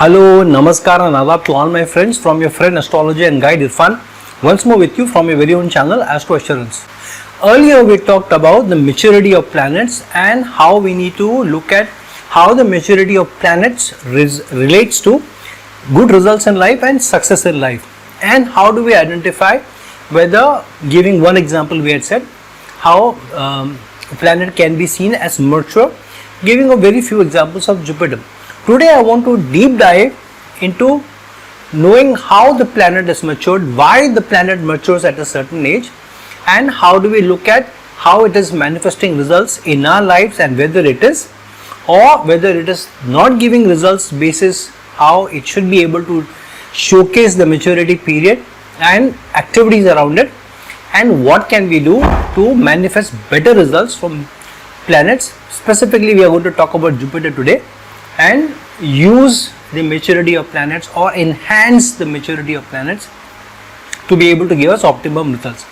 Hello, Namaskar and Adab to all my friends from your friend Astrology and Guide Irfan. Once more with you from your very own channel Astro Assurance. Earlier we talked about the maturity of planets and how we need to look at how the maturity of planets relates to good results in life and success in life. And how do we identify whether, giving one example we had said, how a planet can be seen as mature, giving a very few examples of Jupiter. Today I want to deep dive into knowing how the planet is matured, why the planet matures at a certain age, and how do we look at how it is manifesting results in our lives and whether it is or whether it is not giving results basis how it should be able to showcase the maturity period and activities around it, and what can we do to manifest better results from planets. Specifically we are going to talk about Jupiter today and use the maturity of planets or enhance the maturity of planets to be able to give us optimum results.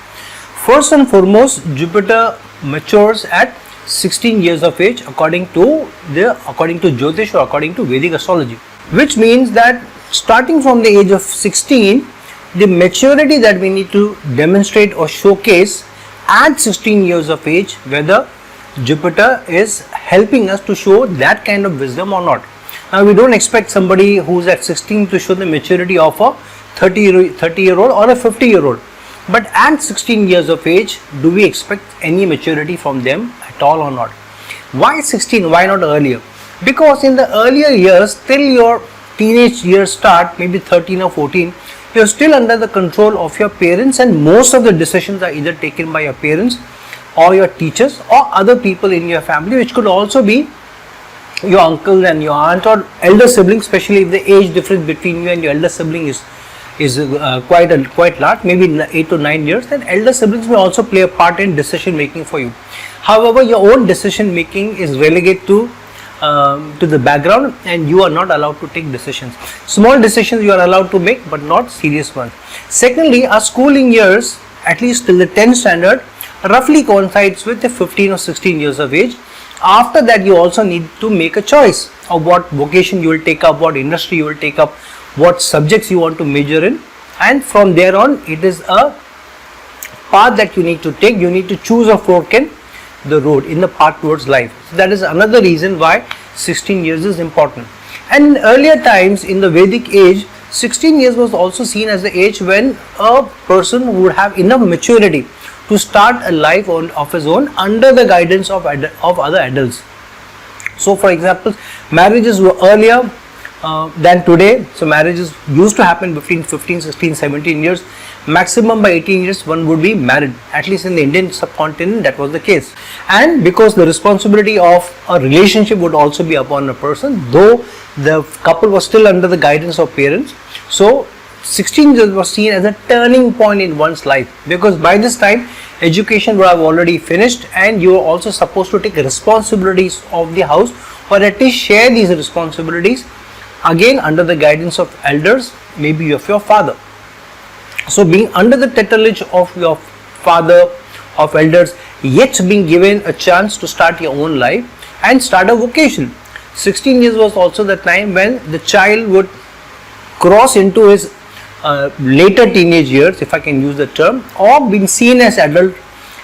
First and foremost, Jupiter matures at 16 years of age according to Jyotish or according to Vedic astrology, which means that starting from the age of 16, the maturity that we need to demonstrate or showcase at 16 years of age, whether Jupiter is helping us to show that kind of wisdom or not. Now we don't expect somebody who's at 16 to show the maturity of a 30-year-old or a 50-year-old. But at 16 years of age, do we expect any maturity from them at all or not? Why 16? Why not earlier? Because in the earlier years, till your teenage years start, maybe 13 or 14, you're still under the control of your parents, and most of the decisions are either taken by your parents or your teachers or other people in your family, which could also be your uncle and your aunt or elder sibling, especially if the age difference between you and your elder sibling is quite large, maybe 8 to 9 years, then elder siblings may also play a part in decision making for you. However, your own decision making is relegated to the background and you are not allowed to take decisions. Small decisions you are allowed to make, but not serious ones. Secondly, our schooling years, at least till the 10th standard, roughly coincides with the 15 or 16 years of age. After that, you also need to make a choice of what vocation you will take up, what industry you will take up, what subjects you want to major in, and from there on it is a path that you need to take. You need to choose a fork in the road in the path towards life. So that is another reason why 16 years is important. And in earlier times in the Vedic age, 16 years was also seen as the age when a person would have enough maturity to start a life of his own under the guidance of other adults. So for example, marriages were earlier than today. So marriages used to happen between 15, 16, 17 years. Maximum by 18 years one would be married. At least in the Indian subcontinent that was the case. And because the responsibility of a relationship would also be upon a person, though the couple was still under the guidance of parents. So 16 years was seen as a turning point in one's life, because by this time education would have already finished and you are also supposed to take responsibilities of the house, or at least share these responsibilities again under the guidance of elders, maybe of your father. So being under the tutelage of your father, of elders, yet being given a chance to start your own life and start a vocation. 16 years was also the time when the child would cross into his later teenage years, if I can use the term, or being seen as adult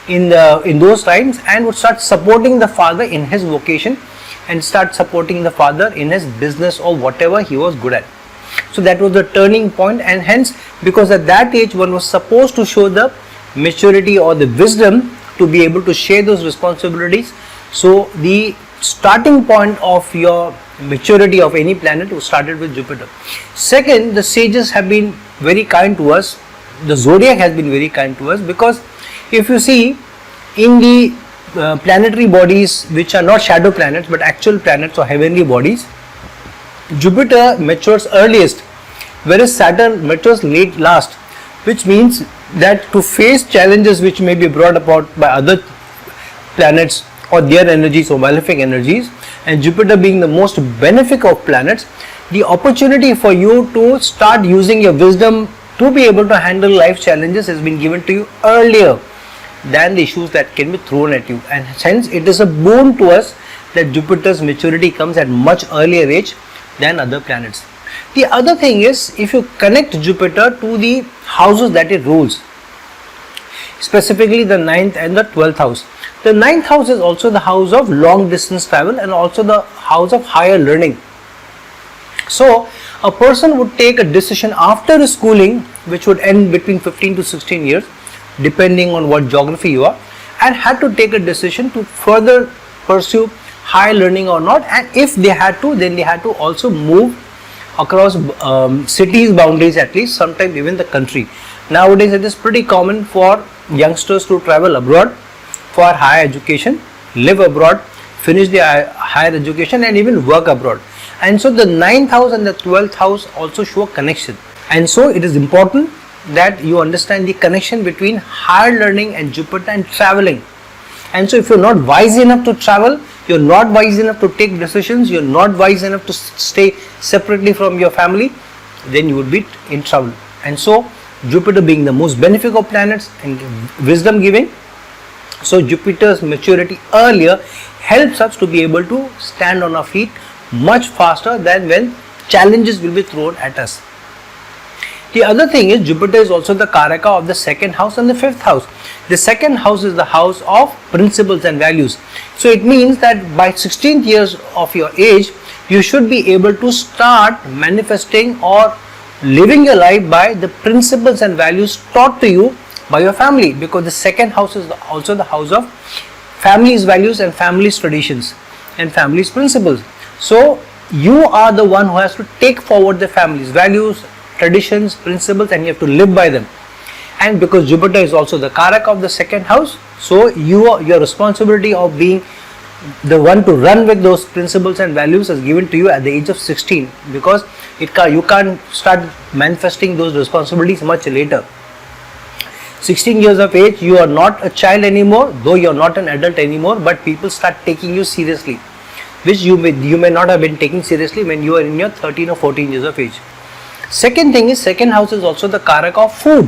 in those times, and would start supporting the father in his vocation and start supporting the father in his business or whatever he was good at. So that was the turning point, and hence because at that age one was supposed to show the maturity or the wisdom to be able to share those responsibilities. So the starting point of your maturity of any planet was started with Jupiter. Second, the sages have been very kind to us. The zodiac has been very kind to us, because if you see in the planetary bodies which are not shadow planets but actual planets or heavenly bodies, Jupiter matures earliest, whereas Saturn matures last, which means that to face challenges which may be brought about by other planets or their energies or malefic energies, and Jupiter being the most benefic of planets, the opportunity for you to start using your wisdom to be able to handle life challenges has been given to you earlier than the issues that can be thrown at you, and hence it is a boon to us that Jupiter's maturity comes at much earlier age than other planets. The other thing is, if you connect Jupiter to the houses that it rules, specifically the 9th and the 12th house. The 9th house is also the house of long distance travel and also the house of higher learning. So a person would take a decision after the schooling, which would end between 15 to 16 years, depending on what geography you are, and had to take a decision to further pursue higher learning or not. And if they had to, then they had to also move across cities boundaries, at least sometimes even the country. Nowadays it is pretty common for youngsters to travel abroad for higher education, live abroad, finish their higher education and even work abroad. And so the 9th house and the 12th house also show a connection. And so it is important that you understand the connection between higher learning and Jupiter and traveling. And so if you're not wise enough to travel, you're not wise enough to take decisions, you're not wise enough to stay separately from your family, then you would be in trouble. And so Jupiter being the most beneficial of planets and wisdom giving, so Jupiter's maturity earlier helps us to be able to stand on our feet much faster than when challenges will be thrown at us. The other thing is, Jupiter is also the Karaka of the 2nd house and the 5th house. The 2nd house is the house of principles and values. So it means that by 16th years of your age, you should be able to start manifesting or living your life by the principles and values taught to you by your family, because the 2nd house is also the house of family's values and family's traditions and family's principles. So you are the one who has to take forward the family's values, traditions, principles, and you have to live by them. And because Jupiter is also the Karaka of the 2nd house, so your responsibility of being the one to run with those principles and values is given to you at the age of 16, because you can't start manifesting those responsibilities much later. 16 years of age, you are not a child anymore, though you are not an adult anymore, but people start taking you seriously, which you may not have been taking seriously when you are in your 13 or 14 years of age. Second thing is, 2nd house is also the Karaka of food,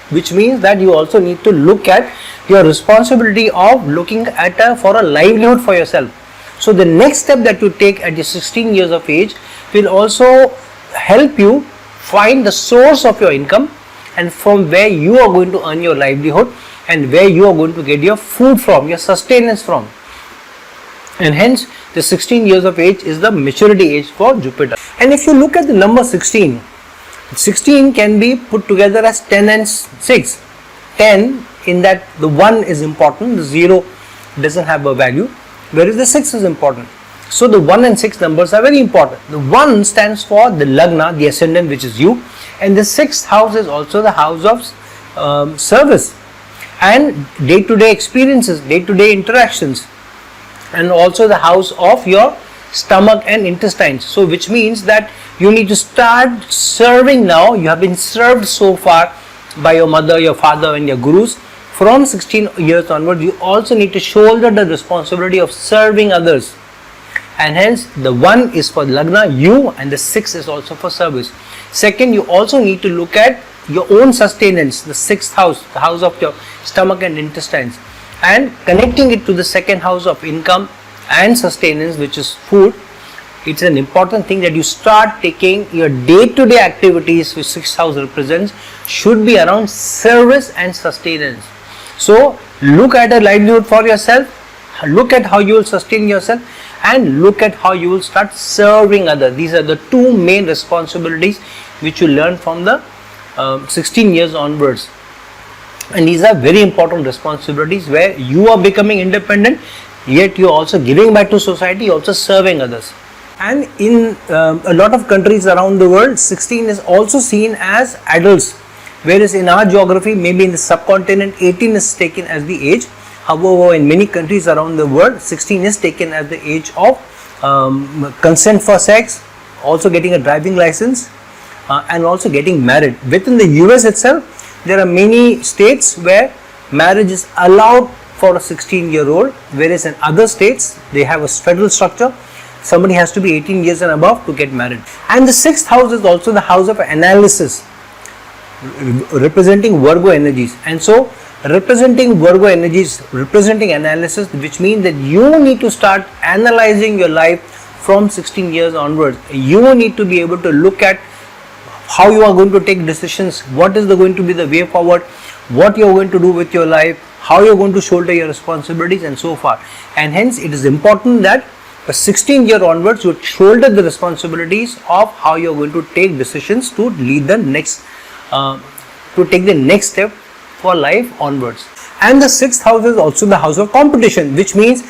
which means that you also need to look at your responsibility of looking at for a livelihood for yourself. So the next step that you take at the 16 years of age will also help you find the source of your income and from where you are going to earn your livelihood and where you are going to get your food from, your sustenance from. And hence the 16 years of age is the maturity age for Jupiter. And if you look at the number 16, 16 can be put together as 10 and 6. 10 in that the 1 is important, the 0 doesn't have a value, whereas the 6 is important. So the 1 and 6 numbers are very important. The 1 stands for the Lagna, the ascendant, which is you, and the 6th house is also the house of service and day-to-day experiences, day-to-day interactions, and also the house of your stomach and intestines. So which means that you need to start serving now. You have been served so far by your mother, your father and your gurus. From 16 years onward, you also need to shoulder the responsibility of serving others. And hence the 1 is for Lagna, you, and the 6 is also for service. Second, you also need to look at your own sustenance, the 6th house, the house of your stomach and intestines, and connecting it to the 2nd house of income and sustenance, which is food. It's an important thing that you start taking your day-to-day activities, which 6th house represents, should be around service and sustenance. So look at a livelihood for yourself, look at how you will sustain yourself, and look at how you will start serving others. These are the two main responsibilities which you learn from the 16 years onwards. And these are very important responsibilities where you are becoming independent, yet you are also giving back to society, you are also serving others. And in a lot of countries around the world, 16 is also seen as adults, whereas in our geography, maybe in the subcontinent, 18 is taken as the age. However, in many countries around the world, 16 is taken as the age of consent for sex, also getting a driving license, and also getting married. Within the US itself, there are many states where marriage is allowed for a 16-year-old, whereas in other states, they have a federal structure. Somebody has to be 18 years and above to get married. And the 6th house is also the house of analysis, representing Virgo energies. And so representing Virgo energies, representing analysis, which means that you need to start analyzing your life from 16 years onwards, you need to be able to look at how you are going to take decisions, what is going to be the way forward, what you are going to do with your life, how you are going to shoulder your responsibilities and so far. And hence it is important that a 16-year onwards you shoulder the responsibilities of how you are going to take decisions to lead the next, to take the next step for life onwards. And the 6th house is also the house of competition, which means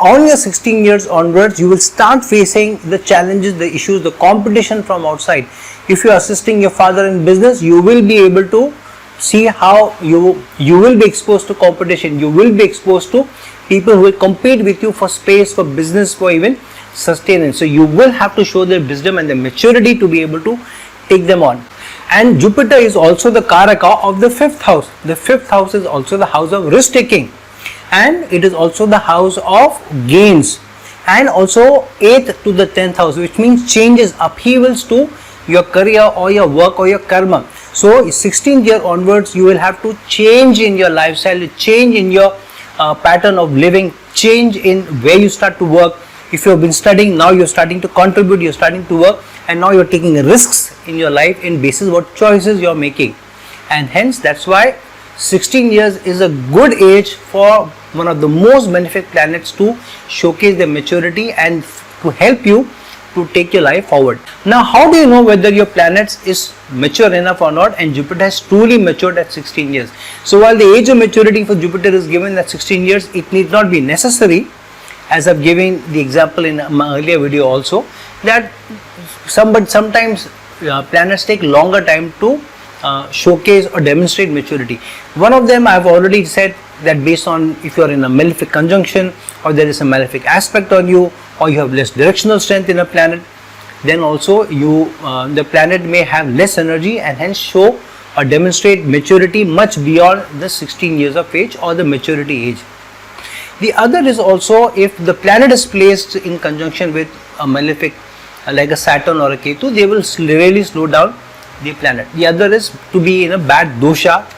on your 16 years onwards you will start facing the challenges, the issues, the competition from outside. If you are assisting your father in business, you will be able to see how you will be exposed to competition. You will be exposed to people who will compete with you for space, for business, for even sustenance. So you will have to show their wisdom and the maturity to be able to take them on. And Jupiter is also the Karaka of the 5th house. The 5th house is also the house of risk taking, and it is also the house of gains, and also 8th to the 10th house, which means changes, upheavals to your career or your work or your karma. So 16th year onwards you will have to change in your lifestyle, change in your pattern of living, change in where you start to work. If you have been studying, now you're starting to contribute, you're starting to work, and now you're taking risks in your life in basis what choices you're making. And hence that's why 16 years is a good age for one of the most benefic planets to showcase their maturity and to help you to take your life forward. Now, how do you know whether your planet is mature enough or not, and Jupiter has truly matured at 16 years? So while the age of maturity for Jupiter is given at 16 years, it need not be necessary, as I've given the example in my earlier video also, that sometimes planets take longer time to showcase or demonstrate maturity. One of them I've already said, that based on if you are in a malefic conjunction, or there is a malefic aspect on you, or you have less directional strength in a planet, then also the planet may have less energy and hence show or demonstrate maturity much beyond the 16 years of age or the maturity age. The other is also if the planet is placed in conjunction with a malefic like a Saturn or a Ketu, they will really slow down the planet. The other is to be in a bad dosha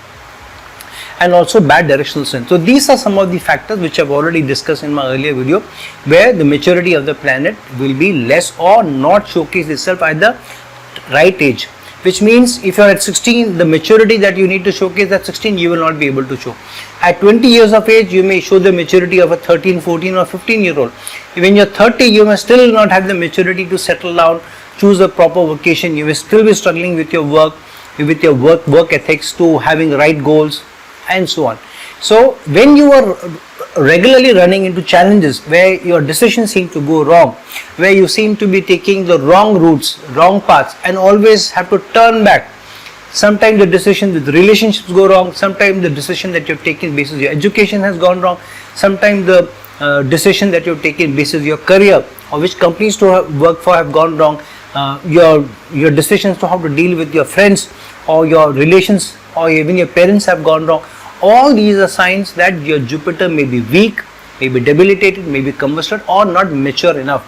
and also bad directional strength. So these are some of the factors which I've already discussed in my earlier video, where the maturity of the planet will be less or not showcase itself at the right age. Which means if you are at 16, the maturity that you need to showcase at 16, you will not be able to show. At 20 years of age, you may show the maturity of a 13, 14 or 15 year old. When you're 30, you may still not have the maturity to settle down, choose a proper vocation. You will still be struggling with your work, work ethics, to having right goals and so on. So when you are regularly running into challenges where your decisions seem to go wrong, where you seem to be taking the wrong routes, wrong paths, and always have to turn back. Sometimes the decisions with relationships go wrong, sometimes the decision that you've taken basis your education has gone wrong, sometimes the decision that you've taken basis your career or which companies to work for have gone wrong, your decisions to how to deal with your friends or your relations or even your parents have gone wrong. All these are signs that your Jupiter may be weak, may be debilitated, may be combusted or not mature enough,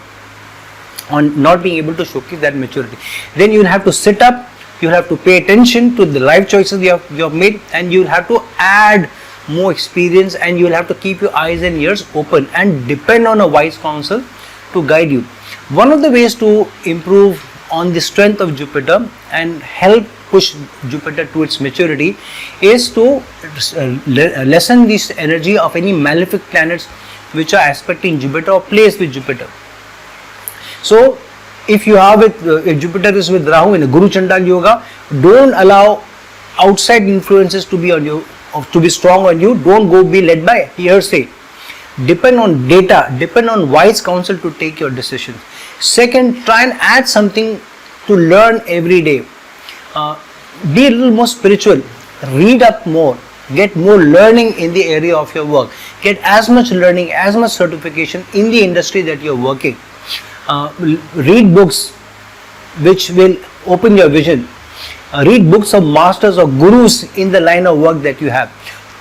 on not being able to showcase that maturity. Then you will have to sit up, you will have to pay attention to the life choices you have made, and you will have to add more experience, and you will have to keep your eyes and ears open and depend on a wise counsel to guide you. One of the ways to improve on the strength of Jupiter and help push Jupiter to its maturity is to lessen this energy of any malefic planets which are aspecting Jupiter or placed with Jupiter. So if you are with if Jupiter is with Rahu in a Guru Chandal Yoga, don't allow outside influences to be on you, to be strong on you. Don't go be led by hearsay. Depend on data, depend on wise counsel to take your decisions. Second, try and add something to learn every day. Be a little more spiritual, read up more, get more learning in the area of your work, get as much learning, as much certification in the industry that you're working. Read books which will open your vision. Read books of masters or gurus in the line of work that you have.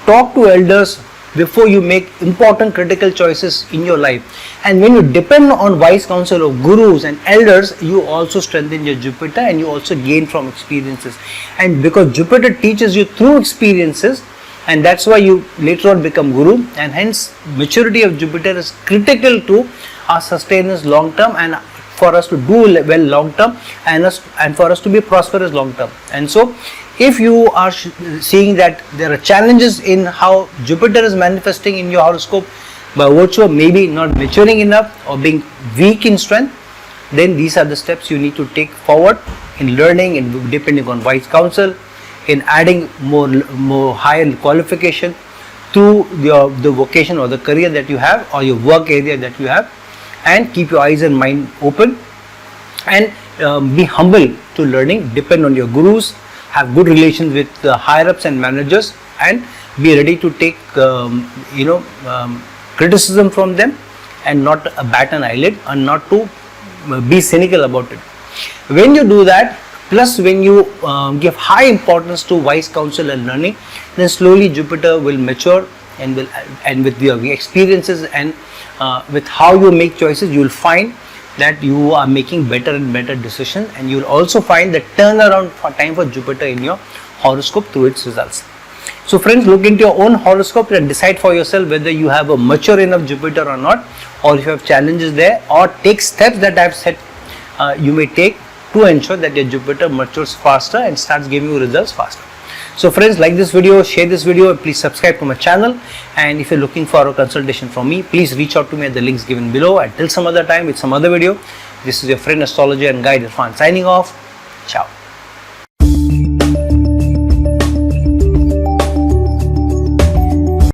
Talk to elders before you make important critical choices in your life. And when you depend on wise counsel of gurus and elders, you also strengthen your Jupiter and you also gain from experiences. And because Jupiter teaches you through experiences, and that's why you later on become guru, and hence maturity of Jupiter is critical to our sustenance long term and for us to do well long term and for us to be prosperous long term. And so if you are seeing that there are challenges in how Jupiter is manifesting in your horoscope by virtue of maybe not maturing enough or being weak in strength, then these are the steps you need to take forward in learning and depending on wise counsel, in adding more higher qualification to the vocation or the career that you have or your work area that you have, and keep your eyes and mind open and be humble to learning, depend on your gurus, have good relations with the higher ups and managers, and be ready to take criticism from them and not bat an eyelid and not to be cynical about it. When you do that, plus when you give high importance to wise counsel and learning, then slowly Jupiter will mature and with your experiences and with how you make choices, you will find that you are making better and better decisions, and you will also find the turnaround time for Jupiter in your horoscope through its results. So friends, look into your own horoscope and decide for yourself whether you have a mature enough Jupiter or not, or if you have challenges there, or take steps that I have said you may take to ensure that your Jupiter matures faster and starts giving you results faster. So friends, like this video, share this video, and please subscribe to my channel. And if you're looking for a consultation from me, please reach out to me at the links given below. Until some other time with some other video, this is your friend astrologer and guide Irfan signing off. Ciao.